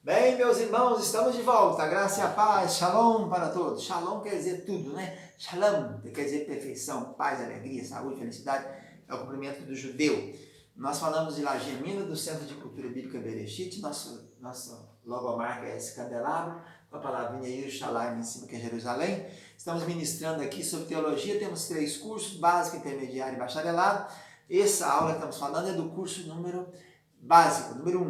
Bem, meus irmãos, estamos de volta. Graça e a paz, shalom para todos. Shalom quer dizer tudo, né? Shalom quer dizer perfeição, paz, alegria, saúde, felicidade. É o cumprimento do judeu. Nós falamos de Lagemina, do Centro de Cultura Bíblica Bereshit. Nossa logomarca é esse candelabro, com a palavrinha Yerushalayim em cima, que é Jerusalém. Estamos ministrando aqui sobre teologia. Temos 3 cursos, básico, intermediário e bacharelado. Essa aula que estamos falando é do curso básico, número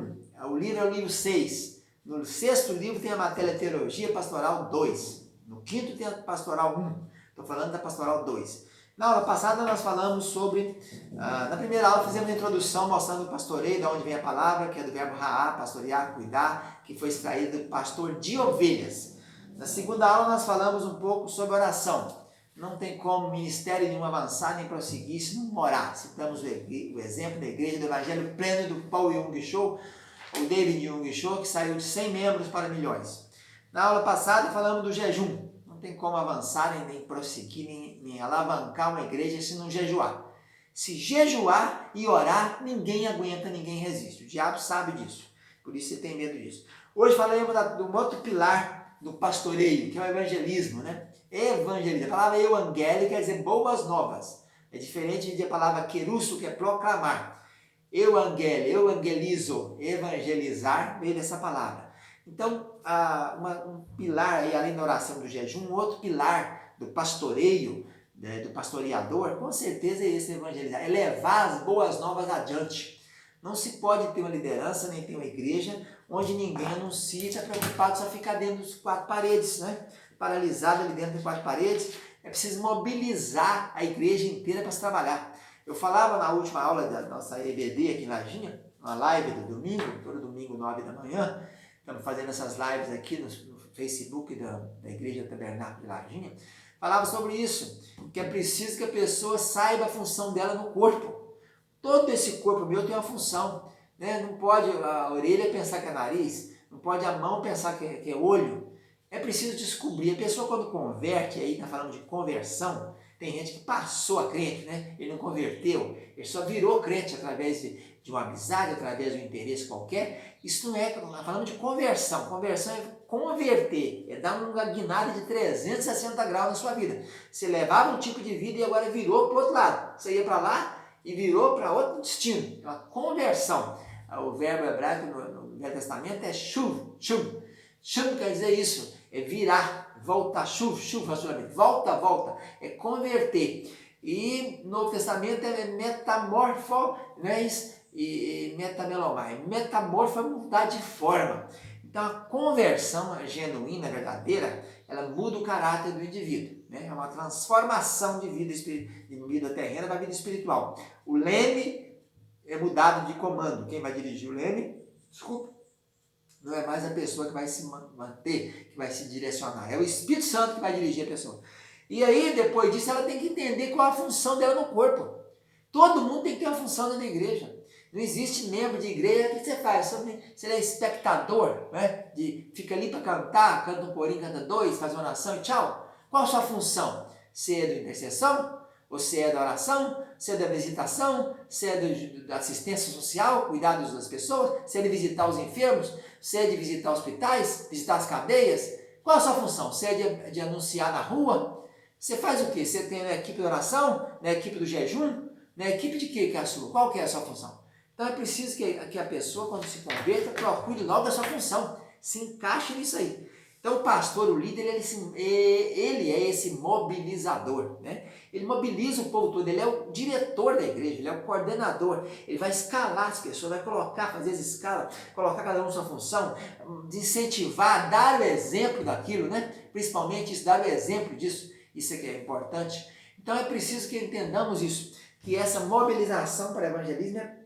1. O livro é o livro 6. No 6º livro tem a matéria Teologia Pastoral 2. No 5º tem a Pastoral 1. Estou falando da Pastoral 2. Na aula passada nós falamos sobre... na primeira aula fizemos uma introdução mostrando o pastoreio, de onde vem a palavra, que é do verbo ra'á, pastorear, cuidar, que foi extraído do pastor de ovelhas. Na segunda aula nós falamos um pouco sobre oração. Não tem como ministério nenhum avançar nem prosseguir se não orar. Citamos o exemplo da igreja do Evangelho Pleno do Paul Young Cho, o David Young Cho, que saiu de 100 membros para milhões. Na aula passada falamos do jejum. Não tem como avançar, nem prosseguir, nem alavancar uma igreja se não jejuar. Se jejuar e orar, ninguém aguenta, ninguém resiste. O diabo sabe disso. Por isso você tem medo disso. Hoje falaremos do outro pilar do pastoreio, que é o evangelismo, né? Evangelismo. A palavra evangélica quer dizer boas novas. É diferente da palavra querusso, que é proclamar. Eu evangelizo, evangelizar, veio dessa palavra. Então, um pilar, aí, além da oração do jejum, um outro pilar do pastoreio, do pastoreador, com certeza é esse evangelizar, é levar as boas novas adiante. Não se pode ter uma liderança, nem ter uma igreja, onde ninguém anuncia, está preocupado só ficar dentro das 4 paredes, né? Paralisado ali dentro das 4 paredes. É preciso mobilizar a igreja inteira para se trabalhar. Eu falava na última aula da nossa EBD aqui em Varginha, uma live do domingo, todo domingo 9 da manhã, estamos fazendo essas lives aqui no Facebook da Igreja Tabernáculo de Varginha, falava sobre isso, que é preciso que a pessoa saiba a função dela no corpo. Todo esse corpo meu tem uma função, né? Não pode a orelha pensar que é nariz, não pode a mão pensar que é olho. É preciso descobrir. A pessoa quando converte, aí está falando de conversão, tem gente que passou a crente, né? Ele não converteu, ele só virou crente através de uma amizade, através de um interesse qualquer. Isso não é, nós falamos de conversão. Conversão é converter, é dar uma guinada de 360 graus na sua vida. Você levava um tipo de vida e agora virou para o outro lado. Você ia para lá e virou para outro destino. É uma conversão. O verbo hebraico no Velho Testamento é shuv, shuv. Shuv quer dizer isso, é virar, voltar, shuv, volta, é converter. E no Novo Testamento é metamorfo, né? E metamelomai. Metamorfo é mudar de forma. Então a conversão genuína, verdadeira, ela muda o caráter do indivíduo. Né? É uma transformação de vida terrena para a vida espiritual. O leme é mudado de comando. Quem vai dirigir o leme? Desculpa. Não é mais a pessoa que vai se manter, que vai se direcionar. É o Espírito Santo que vai dirigir a pessoa. E aí, depois disso, ela tem que entender qual a função dela no corpo. Todo mundo tem que ter uma função dentro da igreja. Não existe membro de igreja. O que você faz? Você é espectador, né? Fica ali para cantar, canta um corinho, canta 2, faz uma oração e tchau. Qual a sua função? Você é da intercessão? Você é da oração? Você é da visitação? Você é da assistência social, cuidados das pessoas? Você é de visitar os enfermos? Você é de visitar hospitais? Visitar as cadeias? Qual a sua função? Você é de anunciar na rua? Você faz o quê? Você tem a equipe de oração? Na equipe do jejum? Na equipe de quê que é a sua? Qual que é a sua função? Então é preciso que a pessoa, quando se converta, procure logo da sua função. Se encaixe nisso aí. Então o pastor, o líder, ele é esse mobilizador, né? Ele mobiliza o povo todo, ele é o diretor da igreja, ele é o coordenador, ele vai escalar as pessoas, vai colocar, fazer as escalas, colocar cada um sua função, incentivar, dar o exemplo daquilo, né? Principalmente isso, dar o exemplo disso, isso é que é importante. Então é preciso que entendamos isso, que essa mobilização para o evangelismo é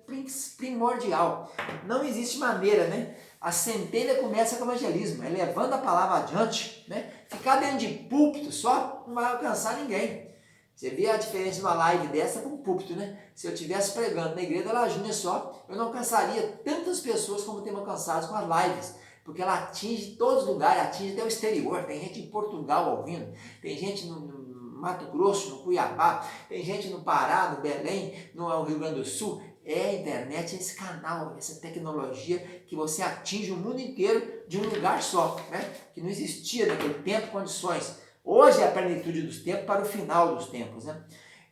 primordial. Não existe maneira, né? A centelha começa com o evangelismo, é levando a palavra adiante, né? Ficar dentro de púlpito só não vai alcançar ninguém. Você vê a diferença de uma live dessa com um púlpito, né? Se eu estivesse pregando na igreja da Lajinha só, eu não alcançaria tantas pessoas como temos alcançado com as lives, porque ela atinge todos os lugares, atinge até o exterior. Tem gente em Portugal ouvindo, tem gente no Mato Grosso, no Cuiabá, tem gente no Pará, no Belém, no Rio Grande do Sul. É a internet, é esse canal, essa tecnologia que você atinge o mundo inteiro de um lugar só, né? Que não existia naquele tempo condições. Hoje é a plenitude dos tempos para o final dos tempos, né?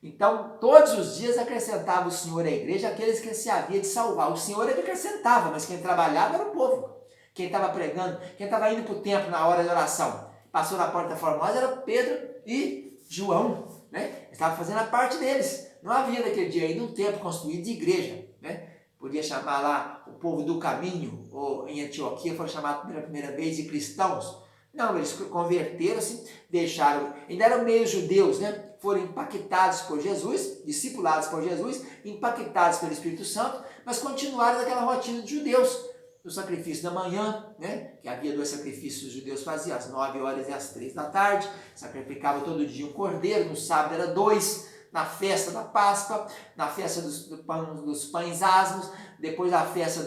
Então, todos os dias acrescentava o Senhor à igreja aqueles que se havia de salvar. O Senhor é que acrescentava, mas quem trabalhava era o povo. Quem estava pregando, quem estava indo para o templo na hora da oração, passou na porta formosa, era Pedro e João, né? Estavam fazendo a parte deles. Não havia naquele dia ainda um templo construído de igreja, né? Podia chamar lá o povo do caminho, ou em Antioquia foram chamados pela primeira vez de cristãos. Não, eles converteram-se, deixaram, ainda eram meio judeus, né? Foram impactados por Jesus, discipulados por Jesus, impactados pelo Espírito Santo, mas continuaram naquela rotina de judeus. No sacrifício da manhã, né? Que havia 2 sacrifícios que os judeus faziam, às 9 horas e às 3 da tarde, sacrificava todo dia um cordeiro, no sábado era 2, na festa da Páscoa, na festa dos pães asmos, depois a festa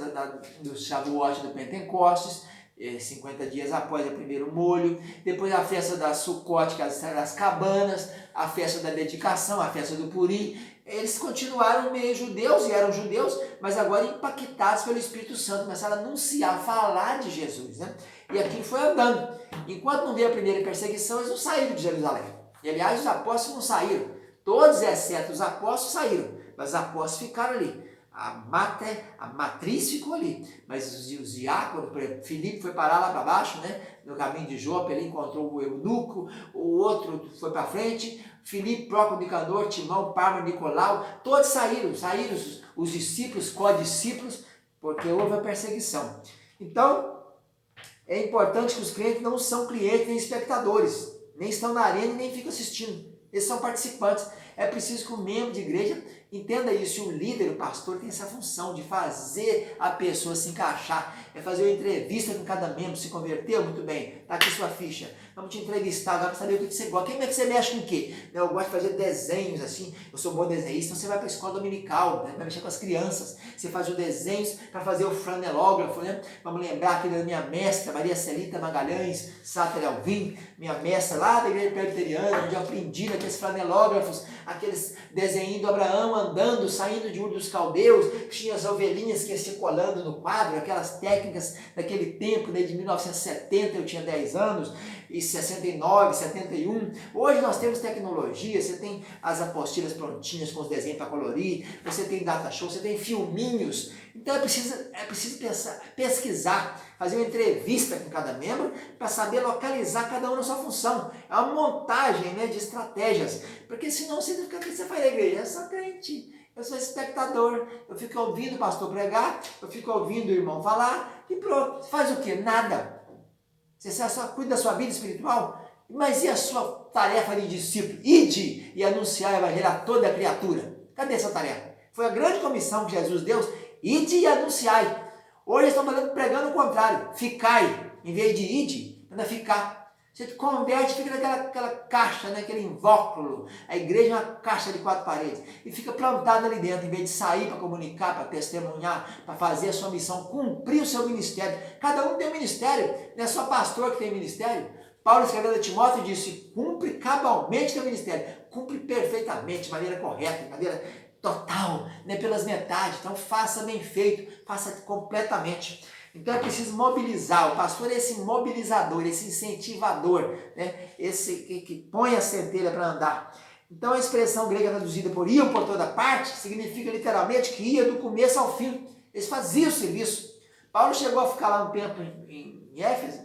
do Shavuot do Pentecostes, 50 dias após o primeiro molho, depois a festa da Sucote, que é das cabanas, a festa da dedicação, a festa do Purim. Eles continuaram meio judeus e eram judeus, mas agora impactados pelo Espírito Santo, começaram a anunciar, falar de Jesus, né? E aqui foi andando. Enquanto não veio a primeira perseguição, eles não saíram de Jerusalém. E aliás, os apóstolos não saíram. Todos, exceto os apóstolos, saíram. Mas os apóstolos ficaram ali. A matriz ficou ali, mas os diáconos, por exemplo, Filipe foi parar lá para baixo, né? No caminho de Jope, ele encontrou o eunuco, o outro foi para frente, Filipe, próprio Nicanor, Timão, Parma, Nicolau, todos saíram os discípulos, co-discípulos, porque houve a perseguição. Então, é importante que os crentes não são clientes nem espectadores, nem estão na arena e nem ficam assistindo, eles são participantes. É preciso que o membro de igreja entenda isso, e o líder, o pastor, tem essa função de fazer a pessoa se encaixar, é fazer uma entrevista com cada membro. Se converteu? Muito bem, está aqui sua ficha, vamos te entrevistar agora para saber o que você gosta. Como é que você mexe com o quê? Eu gosto de fazer desenhos assim, eu sou bom desenhista, então você vai para a escola dominical, né? Vai mexer com as crianças, você faz os desenhos para fazer o flanelógrafo, né? Vamos lembrar aqui da minha mestra, Maria Celita Magalhães Sáter Alvim, minha mestra lá da igreja presbiteriana, onde eu aprendi naqueles flanelógrafos, aqueles desenhos do Abraão andando, saindo de Ur dos Caldeus, tinha as ovelhinhas que iam se colando no quadro, aquelas técnicas daquele tempo, né, de 1970, eu tinha 10 anos, e 69, 71. Hoje nós temos tecnologia, você tem as apostilas prontinhas com os desenhos para colorir, você tem data show, você tem filminhos. Então é preciso pesquisar, fazer uma entrevista com cada membro para saber localizar cada um na sua função. É uma montagem, né, de estratégias, porque senão você fica, o que você faz na igreja? Eu sou crente, eu sou espectador, eu fico ouvindo o pastor pregar, eu fico ouvindo o irmão falar e pronto. Faz o quê? Nada. Você só cuida da sua vida espiritual? Mas e a sua tarefa de discípulo? Ide e anunciar o evangelho a toda a criatura. Cadê essa tarefa? Foi a grande comissão que Jesus deu. Ide e anunciai. Hoje estão pregando o contrário. Ficai. Em vez de ide, manda ficar. Você te converte, fica naquela caixa, naquele invólucro. A igreja é uma caixa de 4 paredes. E fica plantado ali dentro, em vez de sair para comunicar, para testemunhar, para fazer a sua missão, cumprir o seu ministério. Cada um tem um ministério. Não é só pastor que tem ministério. Paulo escrevendo a Timóteo disse, cumpre cabalmente teu ministério. Cumpre perfeitamente, de maneira correta, de maneira total, né, pelas metades. Então faça bem feito, faça completamente. Então é preciso mobilizar. O pastor é esse mobilizador, esse incentivador, né? Esse que põe a centelha para andar. Então a expressão grega traduzida por iam por toda parte significa literalmente que ia do começo ao fim. Eles faziam o serviço. Paulo chegou a ficar lá um tempo em Éfeso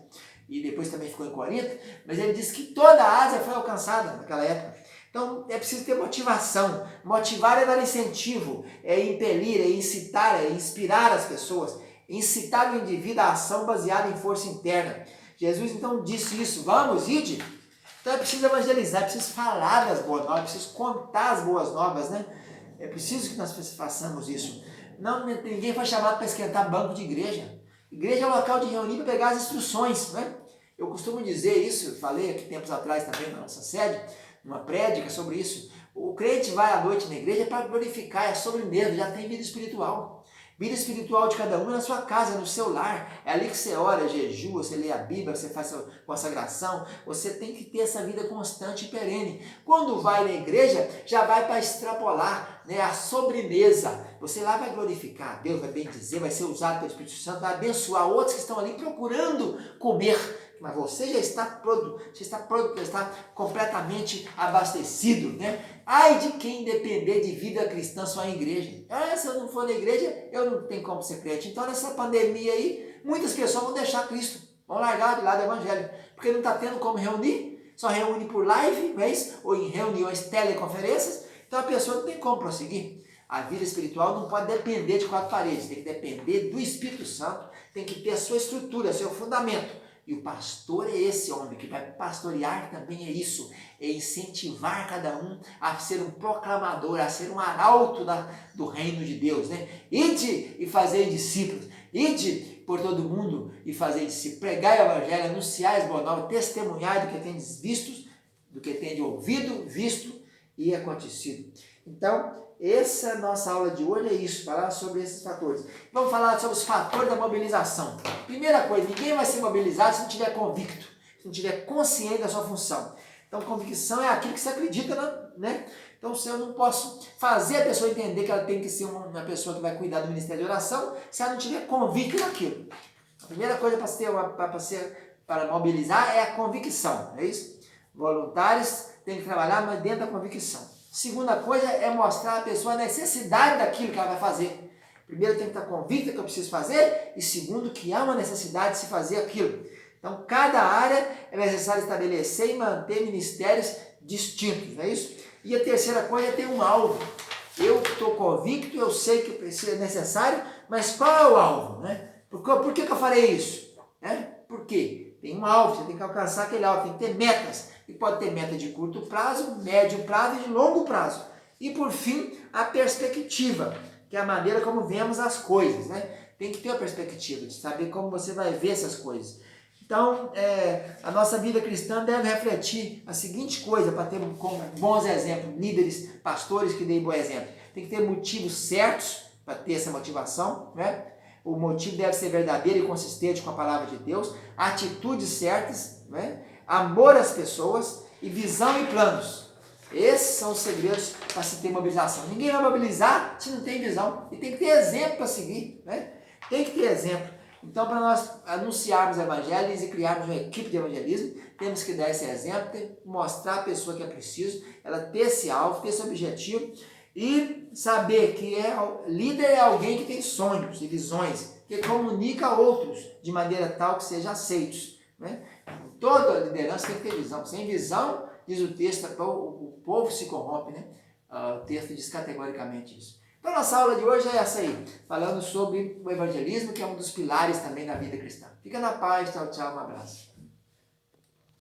e depois também ficou em Corinto, mas ele disse que toda a Ásia foi alcançada naquela época. Então é preciso ter motivação. Motivar é dar incentivo, é impelir, é incitar, é inspirar as pessoas. Incitar o indivíduo à ação baseada em força interna. Jesus então disse isso, vamos, ide. Então é preciso evangelizar, é preciso falar das boas novas, é preciso contar as boas novas, né? É preciso que nós façamos isso. Não, ninguém foi chamado para esquentar banco de igreja. Igreja é o local de reunir para pegar as instruções, né? Eu costumo dizer isso, eu falei aqui tempos atrás também na nossa sede, uma prédica sobre isso. O crente vai à noite na igreja para glorificar, é sobremesa, já tem vida espiritual. Vida espiritual de cada um na sua casa, no seu lar. É ali que você ora, jejua, você lê a Bíblia, você faz a consagração. Você tem que ter essa vida constante e perene. Quando vai na igreja, já vai para extrapolar, né, a sobremesa. você lá vai glorificar a Deus, vai bendizer, vai ser usado pelo Espírito Santo, vai abençoar outros que estão ali procurando comer. Mas você já está pronto, já está completamente abastecido, né? Ai de quem depender de vida cristã só em igreja. Se eu não for na igreja, eu não tenho como ser crente. Então, nessa pandemia aí, muitas pessoas vão deixar Cristo, vão largar de lado o evangelho, porque não está tendo como reunir, só reúne por live, não é isso? Ou em reuniões, teleconferências, então a pessoa não tem como prosseguir. A vida espiritual não pode depender de quatro paredes, tem que depender do Espírito Santo, tem que ter a sua estrutura, seu fundamento. E o pastor é esse homem que vai pastorear, também é isso, é incentivar cada um a ser um proclamador, a ser um arauto do reino de Deus, né? Ide e fazer discípulos, ide por todo mundo e fazer discípulos, pregar o evangelho, anunciar as boas novas, testemunhar do que tendes visto, do que tendes ouvido, visto e acontecido. Então, essa nossa aula de hoje é isso, falar sobre esses fatores. Vamos falar sobre os fatores da mobilização. Primeira coisa, ninguém vai ser mobilizado se não tiver convicto, se não tiver consciente da sua função. Então, convicção é aquilo que você acredita, né? Então, se eu não posso fazer a pessoa entender que ela tem que ser uma pessoa que vai cuidar do ministério de oração, se ela não tiver convicto naquilo. A primeira coisa para mobilizar é a convicção, é isso? Voluntários têm que trabalhar, mas dentro da convicção. Segunda coisa é mostrar à pessoa a necessidade daquilo que ela vai fazer. Primeiro, tem que estar convicta que eu preciso fazer, e segundo, que há uma necessidade de se fazer aquilo. Então, cada área é necessário estabelecer e manter ministérios distintos, não é isso? E a terceira coisa é ter um alvo. Eu estou convicto, eu sei que é necessário, mas qual é o alvo, né? Por que eu farei isso? Por quê? Tem um alvo, você tem que alcançar aquele alvo, tem que ter metas. E pode ter meta de curto prazo, médio prazo e de longo prazo. E por fim, a perspectiva, que é a maneira como vemos as coisas, né? Tem que ter a perspectiva de saber como você vai ver essas coisas. Então, a nossa vida cristã deve refletir a seguinte coisa, para ter como bons exemplos, líderes, pastores que deem bom exemplo. Tem que ter motivos certos para ter essa motivação, né? O motivo deve ser verdadeiro e consistente com a palavra de Deus, atitudes certas, né? Amor às pessoas e visão e planos. Esses são os segredos para se ter mobilização. Ninguém vai mobilizar se não tem visão. E tem que ter exemplo para seguir, né? Tem que ter exemplo. Então, para nós anunciarmos evangelhos e criarmos uma equipe de evangelismo, temos que dar esse exemplo, mostrar a pessoa que é preciso, ela ter esse alvo, ter esse objetivo e saber que líder é alguém que tem sonhos e visões, que comunica a outros de maneira tal que sejam aceitos, né? Toda liderança tem que ter visão. Sem visão, diz o texto, o povo se corrompe, né? O texto diz categoricamente isso. Então, nossa aula de hoje é essa aí, falando sobre o evangelismo, que é um dos pilares também da vida cristã. Fica na paz, tchau, tchau, um abraço.